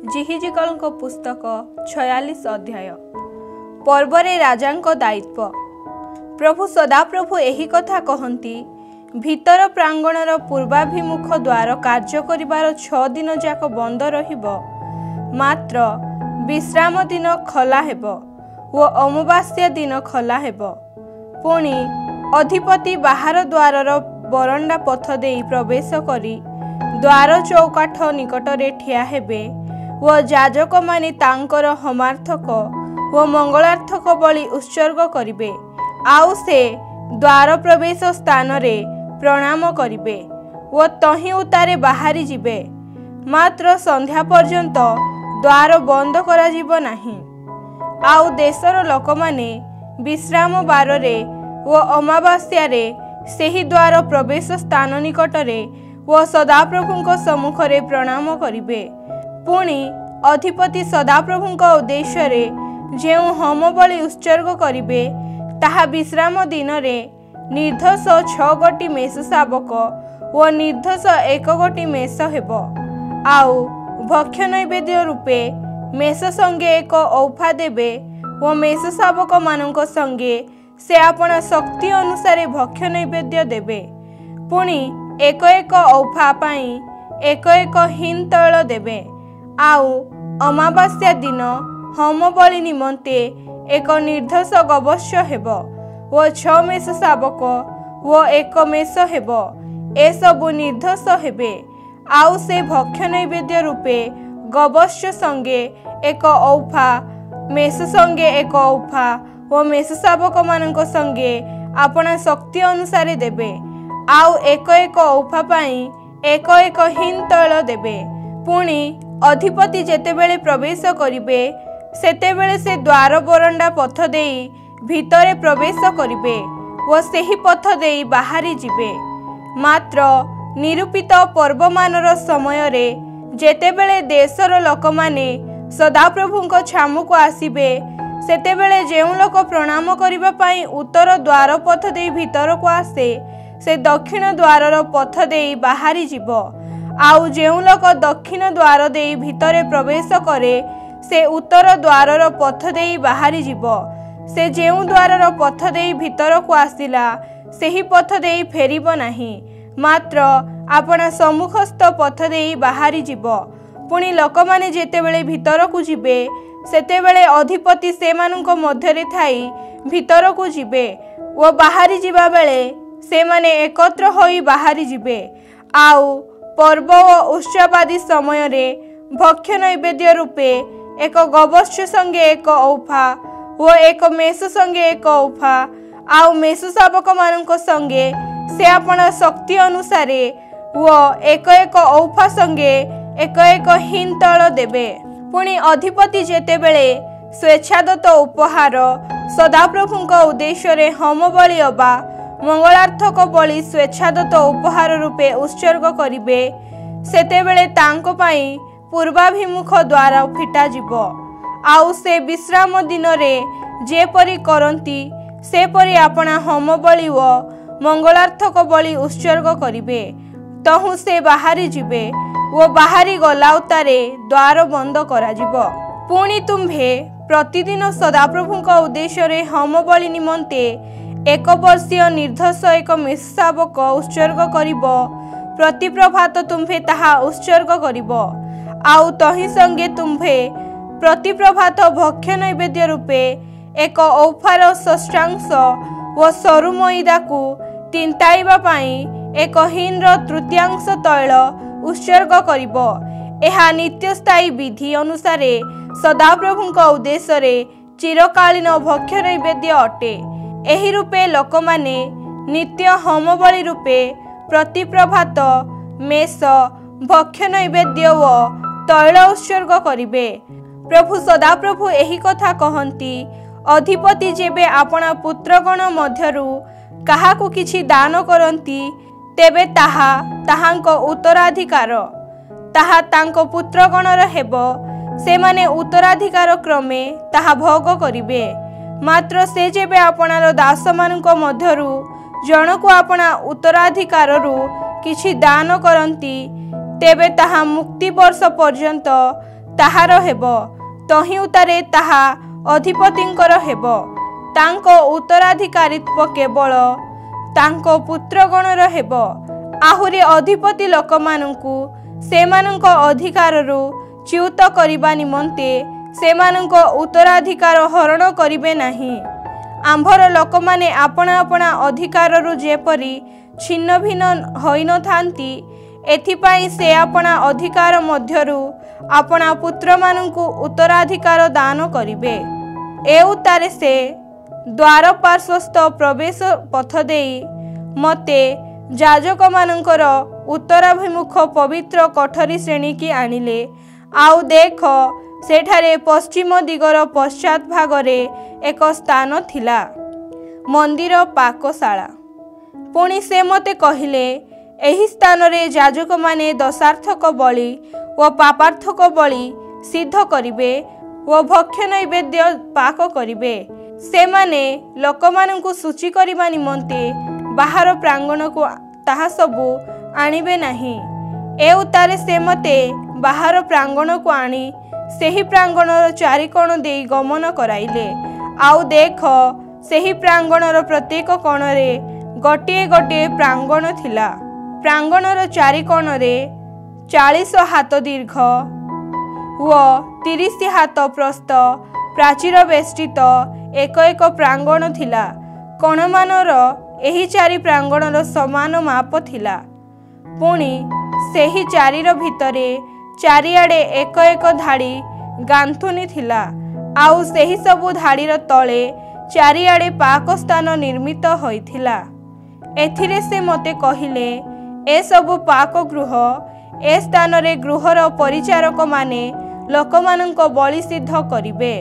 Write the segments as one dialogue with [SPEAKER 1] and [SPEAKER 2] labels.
[SPEAKER 1] जिहिजिकलଙ୍କ पुस्तक 46 अध्याय पर्वरे राजांको दायित्व। प्रभु सदाप्रभु एही कथा कहती, भीतर प्रांगणर पूर्वाभिमुख द्वार कार्य करिबार 6 दिन जाक बंद रहिबो, मात्र विश्राम दिन खला हेबो ओ अमावास्या दिन खला हेबो। पुणी अधिपति बाहर द्वारर बरंडा पथ देई प्रवेश करी द्वार चौकाठ निकटरे ठिया हेबे ओ याजक माने तांकर होमार्थक ओ मंगलार्थक बलि उत्सर्ग करिबे। आउ से द्वार प्रवेश स्थान रे प्रणाम करिबे ओ तही उतारे बाहरी जिबे, मात्र संध्या पर्यंत द्वार बंद करा जिबो नाही। आउ देशर लोक माने विश्राम बार रे ओ अमावास्या रे सेही द्वार प्रवेश स्थान निकटरे ओ सदाप्रभुंक सम्मुखरे प्रणाम करिबे। पुणी अधिपति सदाप्रभुंक उद्देश्य रे जेउ होम बलि उत्सर्ग करिबे, ताहा विश्राम दिन रे निर्दोष 6 गोटी मेष शाबक ओ निर्दोष 1 गोटी मेष हेबो। आउ भक्ष्य नैवेद्य रूपे मेष संगे 1 औफा देबे ओ मेष शाबक मानक संगे से आपण शक्ति अनुसार भक्ष्य नैवेद्य देबे। पुणी 1 औफा पाई 1 हिन तैल देबे। आउ अमावास्या दिन होम बलि निमंते 1 निर्दोष गवश्य हेबो ओ 6 मेष शाबक ओ 1 मेष हेबो। ए सबु निर्दोष हेबे। आउ से भक्ष्य नैवेद्य रूपे गवश्य संगे 1 औफा, मेष संगे 1 औफा ओ मेष शाबक मानक संगे आपण शक्ति अनुसार देबे। आउ 1 औफा पाई 1 हिन तैल देबे। पुणी अधिपति जेतेबेले प्रवेश करिबे, सेतेबेले से द्वार बरंडा पथ देई भितरे प्रवेश करिबे ओ सेही पथ देई बाहरी जिबे। मात्र निरूपित पर्वमानर समय रे जेतेबेले देशर लोक माने सदाप्रभुंक छामुको आसीबे, सेतेबेले जेउ लोक प्रणाम करिबा पाई उत्तर द्वार पथ देई भितर को आसे, से दक्षिण द्वारर पथ देई बाहरी जिबो। आउ जेउ लोक दक्षिण द्वार देई भितरे प्रवेश करे, से उत्तर द्वारर पथ देई बाहरी जिबो। से जेउ द्वारर पथ देई भितर को आसिला, सेही पथ देई फेरिबो नाही, मात्र आपण सम्मुखस्थ पथ देई बाहरी जिबो। पुणी लोक माने जेतेबेले भितर को जिबे, सेतेबेले अधिपति सेमानंक मध्यरे थाई भितर को जिबे ओ बाहरी जिबा बेले से माने एकत्र होई बाहरी जिबे। आउ पर्व ओ उत्सव आदि समय रे भक्ष्य नैवेद्य रूपे 1 गवश्य संगे 1 औफा ओ 1 मेष संगे 1 औफा, आउ मेष शाबक मानक संगे से आपण शक्ति अनुसार ओ 1 औफा संगे 1 हिन तैल देबे। पुणी अधिपति जेतेबेले स्वेच्छादत्त उपहार सदाप्रभुंक उद्देश्य रे होम बलि अबा मंगलार्थक बलि स्वेच्छादत्त उपहार रूपे उत्सर्ग करिबे, सेतेबेले तांको पाई पूर्वाभिमुख द्वार फिटा जिवो। आउ से विश्राम दिन रे जेपरि करंती, सेपरि आपणा होम बलि ओ मंगलार्थक बलि उत्सर्ग करिबे। तहु से बाहरी जिबे ओ बाहरी गला उतारे द्वार बंद करा जिवो। पुणी तुम्भे प्रतिदिन सदाप्रभुंक उद्देश्य रे होम बलि निमंते 1 वर्षीय निर्दोष 1 मेष शाबक उत्सर्ग करिबो। प्रति प्रभात तुम्भे ताहा उत्सर्ग करिबो। आउ तही संगे तुम्भे प्रति प्रभात भक्ष्य नैवेद्य रूपे 1 औफार षष्ठांश ओ सरु मैदा को तिंताइबा पाई 1 हिन तृतीयांश तैल उत्सर्ग करिबो। एहा नित्य स्थायी विधि अनुसार सदाप्रभुंक उद्देश्य रे चिरकालीन भक्ष्य नैवेद्य अटे। एही रूपे लोक माने नित्य होम बलि रूपे प्रति प्रभात मेष भक्ष्य नैवेद्य ओ तैल उत्सर्ग करिबे। प्रभु सदाप्रभु एही कथा कहती, अधिपति जेबे आपणा पुत्रगण मध्यरु काहाकु किछि दान करंती, तेबे ताहा ताहांको उत्तराधिकार, ताहा तांको पुत्रगणर हेबो। से माने उत्तराधिकार क्रमे ताहा भोग करिबे। मात्र से जेबे आपणार दास मानक मध्यरु जनकु आपणा उत्तराधिकारु किछि दान करंती, तेबे ताहा मुक्ति वर्ष पर्यंत ତାହାର ହେବ, ତହିଁ ଉତ୍ତାରେ ତାହା ଅଧିପତିଙ୍କର ହେବ। ତାଙ୍କ ଉତ୍ତରାଧିକାରୀତ୍ୱ କେବଳ ତାଙ୍କ ପୁତ୍ରଗଣର ହେବ। ଆହୁରି ଅଧିପତି ଲୋକମାନଙ୍କୁ ସେମାନଙ୍କ ଅଧିକାରରୁ ଚ୍ୟୁତ କରିବା ନିମନ୍ତେ ସେମାନଙ୍କ ଉତ୍ତରାଧିକାର ହରଣ କରିବେ ନାହିଁ। ଆମ୍ଭର ଲୋକମାନେ ଆପଣା ଆପଣା ଅଧିକାରରୁ ଯେପରି ଛିନ୍ନ ଭିନ୍ନ ହୋଇନଥାନ୍ତି, ଏଥିପାଇଁ ସେ ଆପଣା ଅଧିକାର ମଧ୍ୟରୁ ଆପଣା ପୁତ୍ରମାନଙ୍କୁ ଉତ୍ତରାଧିକାର ଦାନ କରିବେ। ଏ ଉତ୍ତାରେ ସେ ଦ୍ୱାର ପାର୍ଶ୍ୱସ୍ଥ ପ୍ରବେଶ ପଥ ଦେଇ ମୋତେ ଯାଜକମାନଙ୍କର ଉତ୍ତରାଭିମୁଖ ପବିତ୍ର କୋଠରୀ ଶ୍ରେଣୀକି ଆଣିଲେ। ଆଉ ଦେଖ, ସେଠାରେ ପଶ୍ଚିମ ଦିଗର ପଶ୍ଚାତ୍ ଭାଗରେ ଏକ ସ୍ଥାନ ଥିଲା, ମନ୍ଦିର ପାକଶାଳା। ପୁଣି ସେ ମୋତେ କହିଲେ, ଏହି ସ୍ଥାନରେ ଯାଜକମାନେ ଦଶାର୍ଥକ ବଳି ଓ ପାପାର୍ଥକ ବଳି ସିଦ୍ଧ କରିବେ ଓ ଭକ୍ଷ୍ୟ ନୈବେଦ୍ୟ ପାକ କରିବେ। ସେମାନେ ଲୋକମାନଙ୍କୁ ଶୁଚି କରିବା ନିମନ୍ତେ ବାହାର ପ୍ରାଙ୍ଗଣକୁ ତାହା ସବୁ ଆଣିବେ ନାହିଁ। ଏ ଉତ୍ତାରେ ସେ ମୋତେ ବାହାର ପ୍ରାଙ୍ଗଣକୁ ଆଣି ସେହି ପ୍ରାଙ୍ଗଣର ଚାରିକୋଣ ଦେଇ ଗମନ କରାଇଲେ। ଆଉ ଦେଖ, ସେହି ପ୍ରାଙ୍ଗଣର ପ୍ରତ୍ୟେକ କୋଣରେ ଗୋଟିଏ ଗୋଟିଏ ପ୍ରାଙ୍ଗଣ ଥିଲା। ପ୍ରାଙ୍ଗଣର ଚାରିକୋଣରେ 40 ହାତ ଦୀର୍ଘ ଓ 30 ହାତ ପ୍ରସ୍ଥ ପ୍ରାଚୀର ବେଷ୍ଟିତ ଏକ ଏକ ପ୍ରାଙ୍ଗଣ ଥିଲା। କୋଣମାନର ଏହି ଚାରି ପ୍ରାଙ୍ଗଣର ସମାନ ମାପ ଥିଲା। ପୁଣି ସେହି ଚାରିର ଭିତରେ ଚାରିଆଡ଼େ ଏକ ଏକ ଧାଡ଼ି ଗାନ୍ଥୁନି ଥିଲା। ଆଉ ସେହି ସବୁ ଧାଡ଼ିର ତଳେ ଚାରିଆଡ଼େ ପାକ ସ୍ଥାନ ନିର୍ମିତ ହୋଇଥିଲା। ଏଥିରେ ସେ ମୋତେ କହିଲେ, ଏସବୁ ପାକ ଗୃହ। ଏ ସ୍ଥାନରେ ଗୃହର ପରିଚାରକମାନେ ଲୋକମାନଙ୍କ ବଳି ସିଦ୍ଧ କରିବେ।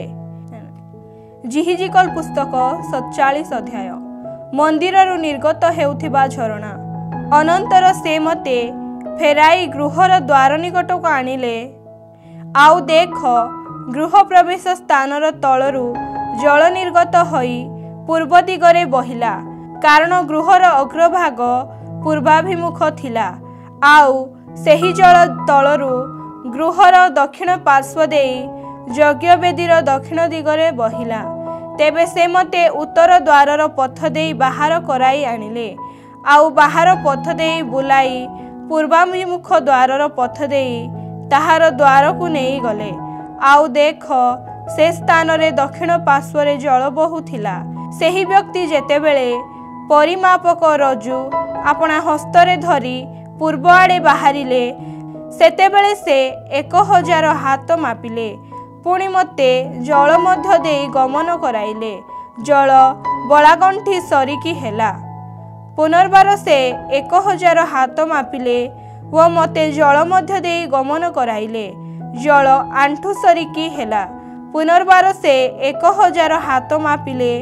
[SPEAKER 1] ଜିହିଜିକଲ୍ ପୁସ୍ତକ 47 ଅଧ୍ୟାୟ। ମନ୍ଦିରରୁ ନିର୍ଗତ ହେଉଥିବା ଝରଣା। ଅନନ୍ତର ସେ ମୋତେ ଫେରାଇ ଗୃହର ଦ୍ୱାର ନିକଟକୁ ଆଣିଲେ। ଆଉ ଦେଖ, ଗୃହ ପ୍ରବେଶ ସ୍ଥାନର ତଳରୁ ଜଳ ନିର୍ଗତ ହୋଇ ପୂର୍ବ ଦିଗରେ ବହିଲା, କାରଣ ଗୃହର ଅଗ୍ରଭାଗ ପୂର୍ବାଭିମୁଖ ଥିଲା। ଆଉ ସେହି ଜଳ ତଳରୁ ଗୃହର ଦକ୍ଷିଣ ପାର୍ଶ୍ୱ ଦେଇ ଯଜ୍ଞବେଦୀର ଦକ୍ଷିଣ ଦିଗରେ ବହିଲା। ତେବେ ସେ ମୋତେ ଉତ୍ତର ଦ୍ୱାରର ପଥ ଦେଇ ବାହାର କରାଇ ଆଣିଲେ। ଆଉ ବାହାର ପଥ ଦେଇ ବୁଲାଇ ପୂର୍ବାଭିମୁଖ ଦ୍ୱାରର ପଥ ଦେଇ ତାହାର ଦ୍ୱାରକୁ ନେଇଗଲେ। ଆଉ ଦେଖ, ସେ ସ୍ଥାନରେ ଦକ୍ଷିଣ ପାର୍ଶ୍ୱରେ ଜଳ ବହୁଥିଲା। ସେହି ବ୍ୟକ୍ତି ଯେତେବେଳେ ପରିମାପକ ରଜ୍ଜୁ ଆପଣା ହସ୍ତରେ ଧରି ପୂର୍ବ ଆଡ଼େ ବାହାରିଲେ, ସେତେବେଳେ ସେ 1000 ହାତ ମାପିଲେ। ପୁଣି ମୋତେ ଜଳ ମଧ୍ୟ ଦେଇ ଗମନ କରାଇଲେ। ଜଳ ବଳାଗଣ୍ଠି ସରିକି ହେଲା। ପୁନର୍ବାର ସେ 1000 ହାତ ମାପିଲେ ଓ ମୋତେ ଜଳ ମଧ୍ୟ ଦେଇ ଗମନ କରାଇଲେ। ଜଳ ଆଣ୍ଠୁ ସରିକି ହେଲା। ପୁନର୍ବାର ସେ 1000 ହାତ ମାପିଲେ।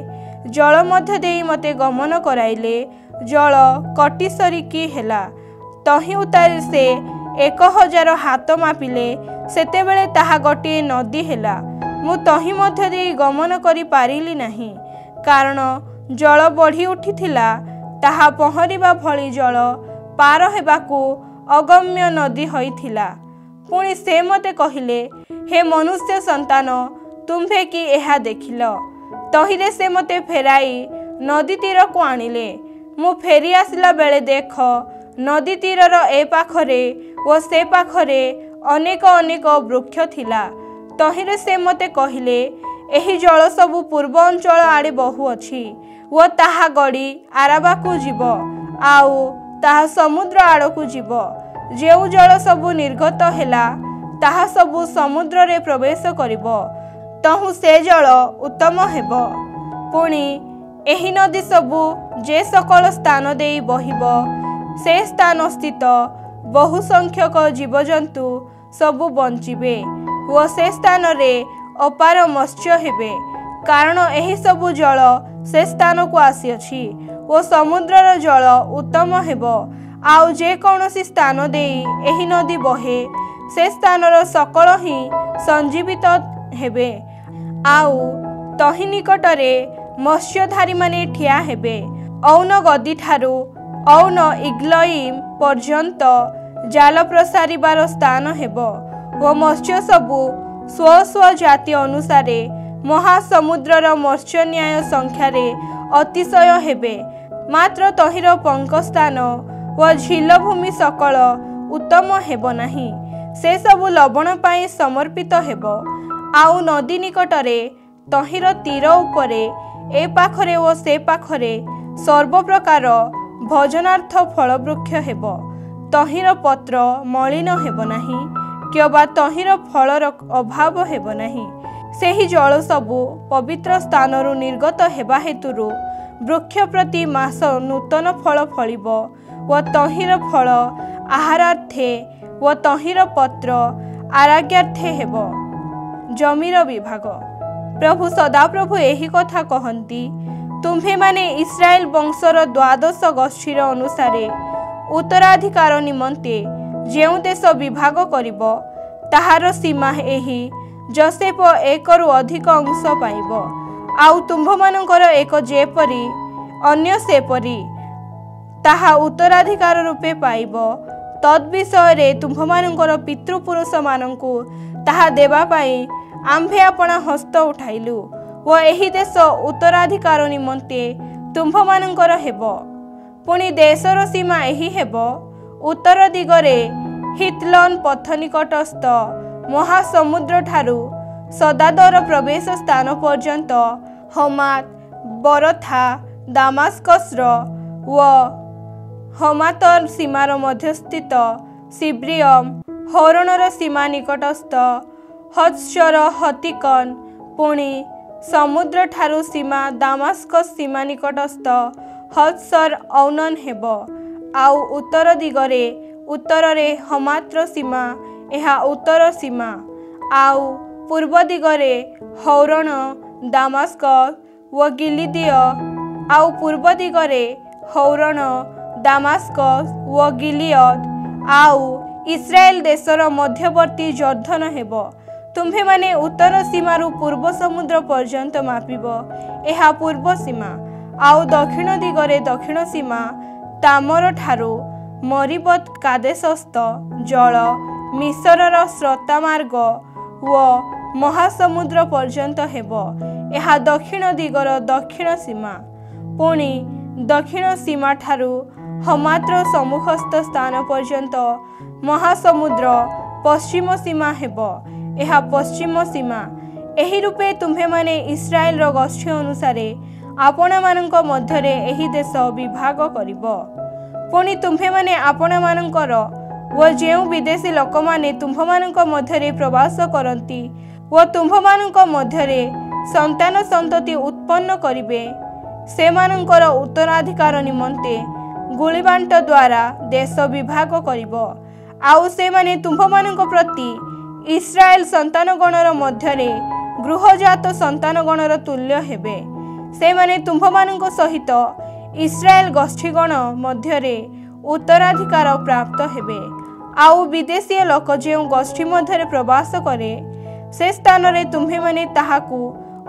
[SPEAKER 1] ଜଳ ମଧ୍ୟ ଦେଇ ମୋତେ ଗମନ କରାଇଲେ। ଜଳ କଟି ସରିକି ହେଲା। ତହିଁ ଉତ୍ତାରେ ସେ 1000 ହାତ ମାପିଲେ। ସେତେବେଳେ ତାହା ଗୋଟିଏ ନଦୀ ହେଲା। ମୁଁ ତହିଁ ମଧ୍ୟ ଦେଇ ଗମନ କରିପାରିଲି ନାହିଁ, କାରଣ ଜଳ ବଢ଼ି ଉଠିଥିଲା। ତାହା ପହଁରିବା ଭଳି ଜଳ ପାର ହେବାକୁ ଅଗମ୍ୟ ନଦୀ ହୋଇଥିଲା। ପୁଣି ସେ ମୋତେ କହିଲେ, ହେ ମନୁଷ୍ୟ ସନ୍ତାନ, ତୁମ୍ଭେ କି ଏହା ଦେଖିଲ? ତହିଁରେ ସେ ମୋତେ ଫେରାଇ ନଦୀ ତୀରକୁ ଆଣିଲେ। ମୁଁ ଫେରି ଆସିଲା ବେଳେ ଦେଖ, ନଦୀ ତୀରର ଏ ପାଖରେ ଓ ସେ ପାଖରେ ଅନେକ ଅନେକ ବୃକ୍ଷ ଥିଲା। ତହିଁରେ ସେ ମୋତେ କହିଲେ, ଏହି ଜଳ ସବୁ ପୂର୍ବ ଅଞ୍ଚଳ ଆଡ଼େ ବହୁଅଛି ଓ ତାହା ଗଡ଼ି ଆରାବାକୁ ଯିବ, ଆଉ ତାହା ସମୁଦ୍ର ଆଡ଼କୁ ଯିବ। ଯେଉଁ ଜଳ ସବୁ ନିର୍ଗତ ହେଲା, ତାହା ସବୁ ସମୁଦ୍ରରେ ପ୍ରବେଶ କରିବ, ତହୁଁ ସେ ଜଳ ଉତ୍ତମ ହେବ। ପୁଣି ଏହି ନଦୀ ସବୁ ଯେ ସକଳ ସ୍ଥାନ ଦେଇ ବହିବ, ସେ ସ୍ଥାନ ସ୍ଥିତ ବହୁ ସଂଖ୍ୟକ ଜୀବଜନ୍ତୁ ସବୁ ବଞ୍ଚିବେ ଓ ସେ ସ୍ଥାନରେ ଅପାର ମତ୍ସ୍ୟ ହେବେ, କାରଣ ଏହି ସବୁ ଜଳ ସେ ସ୍ଥାନକୁ ଆସିଅଛି ଓ ସମୁଦ୍ରର ଜଳ ଉତ୍ତମ ହେବ। ଆଉ ଯେକୌଣସି ସ୍ଥାନ ଦେଇ ଏହି ନଦୀ ବହେ, ସେ ସ୍ଥାନର ସକଳ ହିଁ ସଞ୍ଜୀବିତ ହେବେ। ଆଉ ତହିଁ ନିକଟରେ ମତ୍ସ୍ୟଧାରୀମାନେ ଠିଆ ହେବେ। ଔନ ଗଦିଠାରୁ ଔନ ଇଗ୍ଲୟିମ୍ ପର୍ଯ୍ୟନ୍ତ ଜାଲ ପ୍ରସାରିବାର ସ୍ଥାନ ହେବ ଓ ମତ୍ସ୍ୟ ସବୁ स्व स्व जाति अनुसारे महासमुद्रर मत्स्य न्याय संख्यारे अतिशय हेबे। मात्र तहिर पंकस्थान व झीलभूमि सकल उत्तम हेब नाही। से सबु लवण पाई समर्पित हेब। आउ नदी निकटरे तहिर तीर उपरे ए पाखरे व से पाखरे सर्वप्रकार भोजनार्थ फलवृक्ष हेब। तहिर पत्र मलिन हेब नाही, क्यबा तहिर फलर अभाव हेब नाही। सेही जल सबु पवित्र स्थानरु निर्गत हेबा हेतुरु वृक्ष प्रति मास नूतन फल फलिब व तहिर फल आहारार्थे व तहिर पत्र आराग्यार्थे हेब। जमीर विभाग। प्रभु सदाप्रभु एही कथा कहंती, तुम्हे माने इस्राएल वंशर 12 गोष्ठीर अनुसारे उत्तराधिकार निमंते जेउ देश विभाग करिब ताहार सीमा एही जोसेफ 1 रु अधिक अंश पाइब। आउ तुम्भमानंकर एक जेपरी अन्य सेपरी ताहा उत्तराधिकार रूपे पाइब। तद विषय तुम्भमानंकर पितृपुरुष मानंकु ताहा देवा पाई आम्भे आपणा हस्त उठाइलु व एही देश उत्तराधिकार निमंते तुम्भमानंकर हेब। पुणी देशर सीमा एही हेब। उत्तर दिगरे हितलोन पथ निकटस्थ महासमुद्र ठारू सदादर प्रवेश स्थान पर्यंत हमात बरथा दामास्कस्र व हमातर सीमार मध्यस्थित सिब्रियम हरणर सीमा निकटस्थ हत्सर हतिकन पुणी समुद्र ठारू सीमा दामास्कस सीमा निकटस्थ हत्सर औनन हेब। आउ उत्तर दिगरे उत्तररे हमात्र सीमा एहा उत्तर सीमा। आउ पूर्व दिगरे हौरण दामास्क व गिलिदिय। आउ पूर्व दिगरे हौरण दामास्क व गिलियद। आउ इस्राएल देशर मध्यवर्ती जर्धन हेब। तुम्हे माने उत्तर सीमारु पूर्व समुद्र पर्यंत मापिब, एहा पूर्व सीमा। आउ दक्षिण दिगरे दक्षिण सीमा तामर ठारू मरिबत कादेशस्थ जल मिसरर स्रोता मार्ग व महासमुद्र पर्यंत हेब, एहा दक्षिण दिगर दक्षिण सीमा। पुणी दक्षिण सीमा ठारू हमात्र सम्मुखस्थ स्थान पर्यंत महासमुद्र पश्चिम सीमा हेब, एहा पश्चिम सीमा। एही रूपे तुम्हे माने इस्राएल रो गोष्ठी अनुसारे आपण मानक मध्यरे एही देश विभाग करिब। पुणी तुम्हे माने आपण मानकर व जेउ विदेशी लोक माने तुम्भ मानक मध्यरे प्रवास करंती व तुम्भ मानक मध्यरे संतान संतति उत्पन्न करिवे, से मानकर उत्तराधिकार निमंते गुलिबांट द्वारा देश विभाग करिब। आउ से माने तुम्भ मानक प्रति इस्राएल संतानगणर मध्यरे गृहजात संतानगणर तुल्य हेबे। से माने तुम्भ मानक सहित इस्राएल गोष्ठीगण मध्यरे उत्तराधिकार प्राप्त हेबे। आउ विदेशी लोक जो गोष्ठी मध्यरे प्रवास करे से स्थान रे तुम्हे माने ताहाकु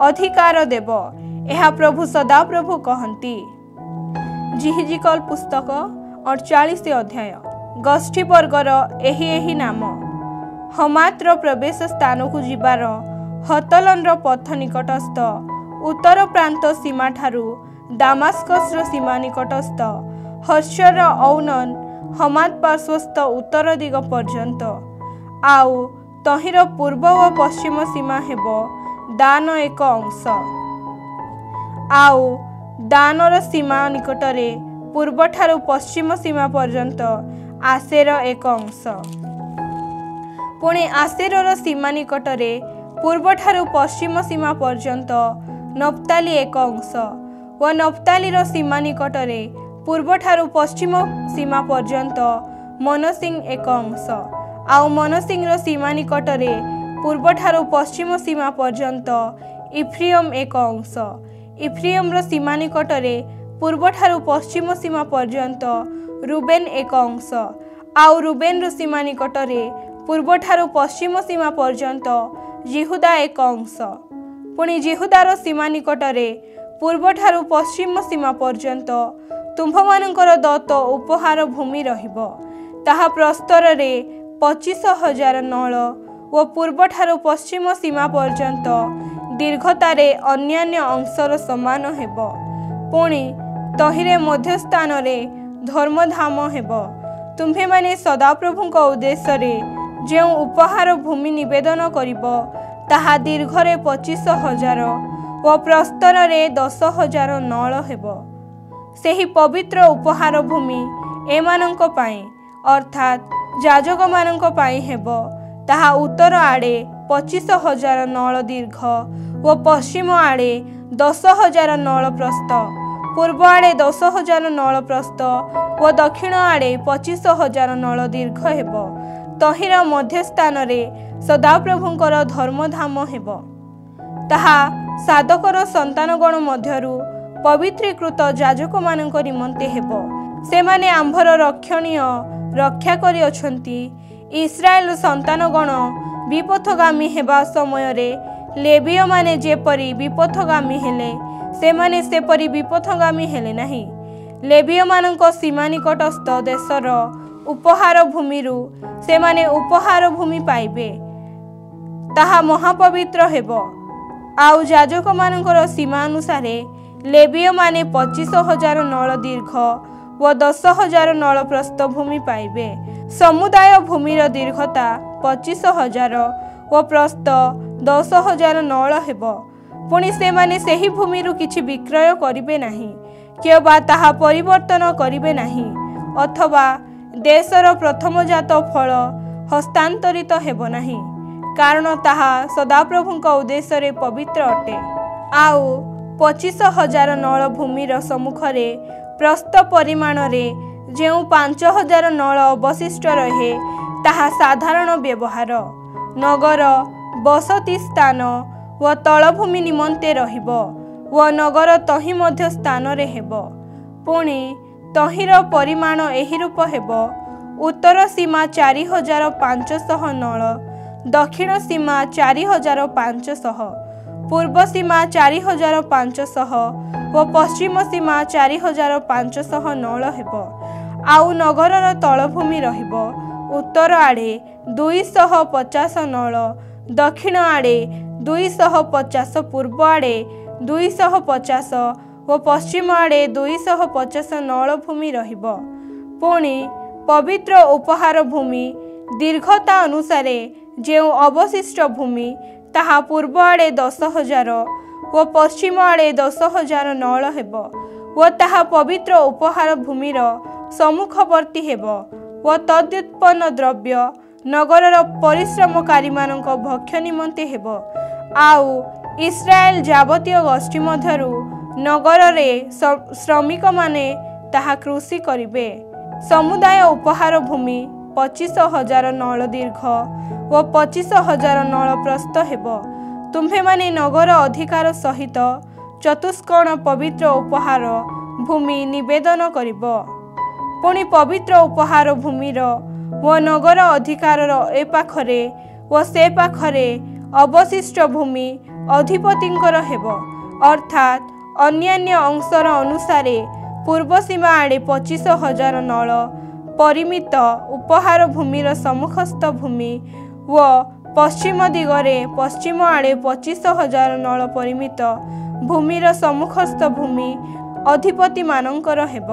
[SPEAKER 1] अधिकार देव, एहा प्रभु सदाप्रभु कहंती। जिहिजिकल पुस्तक 48 अध्याय। गोष्ठी वर्गर एही नाम। हमात्र प्रवेश स्थान को जिबार हतलनर पथ निकटस्थ उत्तर प्रांत सीमा ठारू दामास्कस्र सीमा निकटस्थ हर्षर औनन हमात पार्श्वस्थ उत्तर दिग पर्यंत। आउ तहिर पूर्व व पश्चिम सीमा हेब दान एक अंश। आउ दानर सीमा निकटरे पूर्व ठारू पश्चिम सीमा पर्यंत आसेर एक अंश। पुणे आसेरर सीमा निकटरे पूर्व ठारू पश्चिम सीमा पर्यंत नप्ताली एक अंश व नप्तालीर सीमा निकटरे पूर्व ठारू पश्चिम सीमा पर्यंत मनसिंह एक अंश। आउ मनसिंहर सीमा निकटरे पूर्व ठारू पश्चिम सीमा पर्यंत इफ्रियम एक अंश। इफ्रियमर सीमा निकटरे पूर्व ठारू पश्चिम सीमा पर्यंत रुबेन एक अंश। आउ रुबेनर सीमा निकटरे पूर्व ठारू पश्चिम सीमा पर्यंत जिहुदा एक अंश। पुणी जिहुदार सीमा निकटरे पूर्व ठारू पश्चिम सीमा पर्यंत तुम्भमानंकर दत्त उपहार भूमि रहिब। ताहा प्रस्तर रे 25,000 नळ ଓ ପୂର୍ବଠାରୁ ପଶ୍ଚିମ ସୀମା ପର୍ଯ୍ୟନ୍ତ ଦୀର୍ଘତାରେ ଅନ୍ୟାନ୍ୟ ଅଂଶର ସମାନ ହେବ। ପୁଣି ତହିଁରେ ମଧ୍ୟସ୍ଥାନରେ ଧର୍ମଧାମ ହେବ। ତୁମ୍ଭେମାନେ ସଦାପ୍ରଭୁଙ୍କ ଉଦ୍ଦେଶ୍ୟରେ ଯେଉଁ ଉପହାର ଭୂମି ନିବେଦନ କରିବ ତାହା ଦୀର୍ଘରେ 25,000 ଓ ପ୍ରସ୍ତରରେ 10,000 ନଳ ହେବ। ସେହି ପବିତ୍ର ଉପହାର ଭୂମି ଏମାନଙ୍କ ପାଇଁ ଅର୍ଥାତ୍ ଯାଜକମାନଙ୍କ ପାଇଁ ହେବ। ତାହା ଉତ୍ତର ଆଡ଼େ 25,000 ନଳ ଦୀର୍ଘ ଓ ପଶ୍ଚିମ ଆଡ଼େ 10,000 ନଳ ପ୍ରସ୍ତ, ପୂର୍ବ ଆଡ଼େ 10,000 ନଳ ପ୍ରସ୍ତ ଓ ଦକ୍ଷିଣ ଆଡ଼େ 25,000 ନଳ ଦୀର୍ଘ ହେବ। ତହିଁର ମଧ୍ୟସ୍ଥାନରେ ସଦାପ୍ରଭୁଙ୍କର ଧର୍ମଧାମ ହେବ। ତାହା ସାଧକର ସନ୍ତାନଗଣ ମଧ୍ୟରୁ ପବିତ୍ରୀକୃତ ଯାଜକମାନଙ୍କ ନିମନ୍ତେ ହେବ। ସେମାନେ ଆମ୍ଭର ରକ୍ଷଣୀୟ ରକ୍ଷା କରିଅଛନ୍ତି। ଇସ୍ରାଏଲ ସନ୍ତାନଗଣ ବିପଥଗାମୀ ହେବା ସମୟରେ ଲେବୀୟମାନେ ଯେପରି ବିପଥଗାମୀ ହେଲେ ସେମାନେ ସେପରି ବିପଥଗାମୀ ହେଲେ ନାହିଁ। ଲେବୀୟମାନଙ୍କ ସୀମା ନିକଟସ୍ଥ ଦେଶର ଉପହାର ଭୂମିରୁ ସେମାନେ ଉପହାର ଭୂମି ପାଇବେ। ତାହା ମହାପବିତ୍ର ହେବ। ଆଉ ଯାଜକମାନଙ୍କର ସୀମା ଅନୁସାରେ ଲେବୀୟମାନେ 25,000 ନଳ ଦୀର୍ଘ ଓ 10,000 ନଳ ପ୍ରସ୍ତ ଭୂମି ପାଇବେ। ସମୁଦାୟ ଭୂମିର ଦୀର୍ଘତା 25,000 ଓ ପ୍ରସ୍ତ 10,000 ନଳ ହେବ। ପୁଣି ସେମାନେ ସେହି ଭୂମିରୁ କିଛି ବିକ୍ରୟ କରିବେ ନାହିଁ କିମ୍ବା ତାହା ପରିବର୍ତ୍ତନ କରିବେ ନାହିଁ, ଅଥବା ଦେଶର ପ୍ରଥମଜାତ ଫଳ ହସ୍ତାନ୍ତରିତ ହେବ ନାହିଁ, କାରଣ ତାହା ସଦାପ୍ରଭୁଙ୍କ ଉଦ୍ଦେଶ୍ୟରେ ପବିତ୍ର ଅଟେ। ଆଉ 25,000 ନଳ ଭୂମିର ସମ୍ମୁଖରେ ପ୍ରସ୍ତ ପରିମାଣରେ ଯେଉଁ 5,000 ନଳ ଅବଶିଷ୍ଟ ରହେ ତାହା ସାଧାରଣ ବ୍ୟବହାର, ନଗର, ବସତି ସ୍ଥାନ ଓ ତଳଭୂମି ନିମନ୍ତେ ରହିବ ଓ ନଗର ତହିଁ ମଧ୍ୟ ସ୍ଥାନରେ ହେବ। ପୁଣି ତହିଁର ପରିମାଣ ଏହି ରୂପ ହେବ: ଉତ୍ତର ସୀମା 4,500 ନଳ, ଦକ୍ଷିଣ ସୀମା 4,500, ପୂର୍ବ ସୀମା 4,500 ଓ ପଶ୍ଚିମ ସୀମା 4,500 ନଳ ହେବ। ଆଉ ନଗରର ତଳଭୂମି ରହିବ ଉତ୍ତର ଆଡ଼େ 250 ନଳ, ଦକ୍ଷିଣ ଆଡ଼େ 250, ପୂର୍ବ ଆଡ଼େ 250 ଓ ପଶ୍ଚିମ ଆଡ଼େ 250 ନଳ ଭୂମି ରହିବ। ପୁଣି ପବିତ୍ର ଉପହାର ଭୂମି ଦୀର୍ଘତା ଅନୁସାରେ ଯେଉଁ ଅବଶିଷ୍ଟ ଭୂମି ତାହା ପୂର୍ବ ଆଡ଼େ 10,000 ଓ ପଶ୍ଚିମ ଆଡ଼େ 10,000 ନଳ ହେବ ଓ ତାହା ପବିତ୍ର ଉପହାର ଭୂମିର ସମ୍ମୁଖବର୍ତ୍ତୀ ହେବ ଓ ତଦୁତ୍ପନ୍ନ ଦ୍ରବ୍ୟ ନଗରର ପରିଶ୍ରମକାରୀମାନଙ୍କ ଭକ୍ଷ ନିମନ୍ତେ ହେବ। ଆଉ ଇସ୍ରାଏଲ ଯାବତୀୟ ଗୋଷ୍ଠୀ ମଧ୍ୟରୁ ନଗରରେ ଶ୍ରମିକମାନେ ତାହା କୃଷି କରିବେ। ସମୁଦାୟ ଉପହାର ଭୂମି 25,000 ନଳ ଦୀର୍ଘ ଓ 25,000 ନଳ ପ୍ରସ୍ତ ହେବ। ତୁମ୍ଭେମାନେ ନଗର ଅଧିକାର ସହିତ ଚତୁଷ୍କୋଣ ପବିତ୍ର ଉପହାର ଭୂମି ନିବେଦନ କରିବ। ପୁଣି ପବିତ୍ର ଉପହାର ଭୂମିର ଓ ନଗର ଅଧିକାରର ଏ ପାଖରେ ଓ ସେ ପାଖରେ ଅବଶିଷ୍ଟ ଭୂମି ଅଧିପତିଙ୍କର ହେବ, ଅର୍ଥାତ୍ ଅନ୍ୟାନ୍ୟ ଅଂଶର ଅନୁସାରେ ପୂର୍ବ ସୀମା ଆଡ଼େ 25,000 ନଳ ପରିମିତ ଉପହାର ଭୂମିର ସମ୍ମୁଖସ୍ଥ ଭୂମି ଓ ପଶ୍ଚିମ ଦିଗରେ ପଶ୍ଚିମ ଆଡ଼େ 25,000 ନଳ ପରିମିତ ଭୂମିର ସମ୍ମୁଖସ୍ଥ ଭୂମି ଅଧିପତିମାନଙ୍କର ହେବ।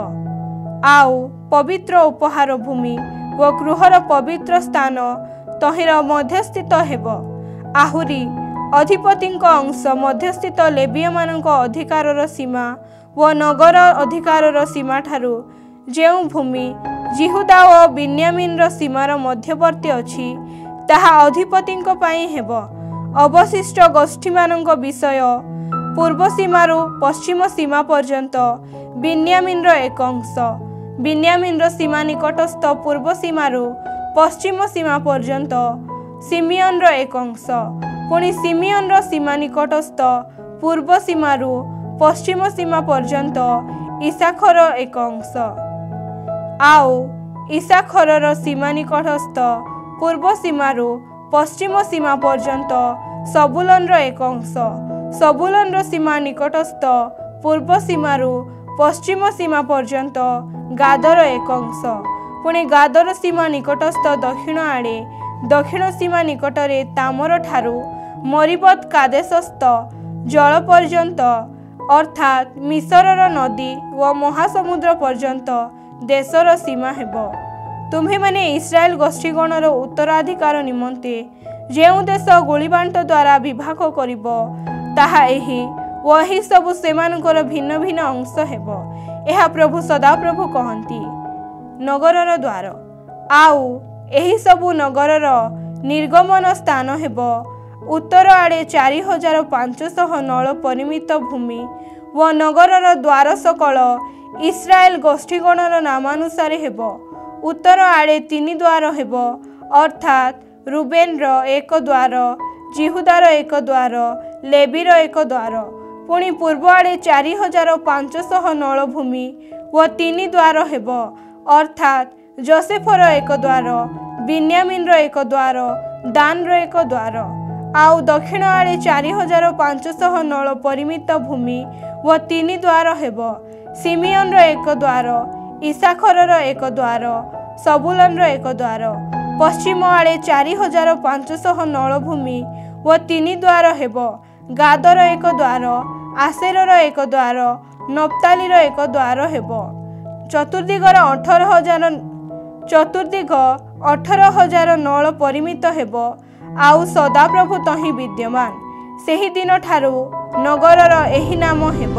[SPEAKER 1] ଆଉ ପବିତ୍ର ଉପହାର ଭୂମି ଓ ଗୃହର ପବିତ୍ର ସ୍ଥାନ ତହିଁର ମଧ୍ୟସ୍ଥିତ ହେବ। ଆହୁରି ଅଧିପତିଙ୍କ ଅଂଶ ମଧ୍ୟସ୍ଥିତ ଲେବୀୟମାନଙ୍କ ଅଧିକାରର ସୀମା ଓ ନଗର ଅଧିକାରର ସୀମାଠାରୁ ଯେଉଁ ଭୂମି ଜିହୁଦା ଓ ବିନ୍ୟାମିନର ସୀମାର ମଧ୍ୟବର୍ତ୍ତୀ ଅଛି ତାହା ଅଧିପତିଙ୍କ ପାଇଁ ହେବ। ଅବଶିଷ୍ଟ ଗୋଷ୍ଠୀମାନଙ୍କ ବିଷୟ ପୂର୍ବ ସୀମାରୁ ପଶ୍ଚିମ ସୀମା ପର୍ଯ୍ୟନ୍ତ ବିନ୍ୟାମିନର ଏକ ଅଂଶ, ବିନ୍ୟାମିନର ସୀମା ନିକଟସ୍ଥ ପୂର୍ବ ସୀମାରୁ ପଶ୍ଚିମ ସୀମା ପର୍ଯ୍ୟନ୍ତ ସିମିୟନର ଏକ ଅଂଶ, ପୁଣି ସିମିୟନର ସୀମା ନିକଟସ୍ଥ ପୂର୍ବ ସୀମାରୁ ପଶ୍ଚିମ ସୀମା ପର୍ଯ୍ୟନ୍ତ ଇସାଖର ଏକ ଅଂଶ। ଆଉ ଇସାଖରର ସୀମା ନିକଟସ୍ଥ ପୂର୍ବ ସୀମାରୁ ପଶ୍ଚିମ ସୀମା ପର୍ଯ୍ୟନ୍ତ ସବୁଲନର ଏକ ଅଂଶ, ସବୁଲନର ସୀମା ନିକଟସ୍ଥ ପୂର୍ବ ସୀମାରୁ ପଶ୍ଚିମ ସୀମା ପର୍ଯ୍ୟନ୍ତ ଗାଦର ଏକ ଅଂଶ, ପୁଣି ଗାଦର ସୀମା ନିକଟସ୍ଥ ଦକ୍ଷିଣ ଆଡ଼େ दक्षिण सीमा निकटरे तामर ठारू मरिबत कादेशस्थ जल पर्यंत अर्थात मिसरर नदी व महासमुद्र पर्यंत देशर सीमा हेब। तुम्हें माने इस्राएल गोष्ठीगणर उत्तराधिकार निमंते जेउ देश गोलीबांट द्वारा विभाग करिब ताहा एही वही सबु सेमानकर भिन्न भिन्न अंश हेब। एहा प्रभु सदाप्रभु कहंती। नगरर द्वार आउ एही सबु नगरर निर्गमन स्थान हेब। उत्तर आड़े 4500 नल परिमित भूमि व नगरर द्वार सकल इस्राएल गोष्ठीगणर नामानुसारे हेब। उत्तर आड़े 3 द्वार हेब अर्थात रुबेनर एक द्वार, जिहुदार एक द्वार, लेवीर एक द्वार। पुणी पूर्व आड़े 4500 नल भूमि व 3 द्वार हेब अर्थात जोसेफर एक द्वार, बिन्यामीनर एक द्वार, दानर एक द्वार। आउ दक्षिण आड़े 4500 नल परिमित भूमि व 3 द्वार हेब। सिमियनर एक द्वार, इसाखरर एक द्वार, सबुलनर एक द्वार। पश्चिम आड़े 4500 नल भूमि व 3 द्वार हेब। गादर एक द्वार, आसेरर एक द्वार, नप्तालीर एक द्वार हेब। चतुर्दिग 18,000 नल परिमित हेब। आउ सदाप्रभु तहि विद्यमान। सेही दिन ठारू नगरर एही नाम हेब।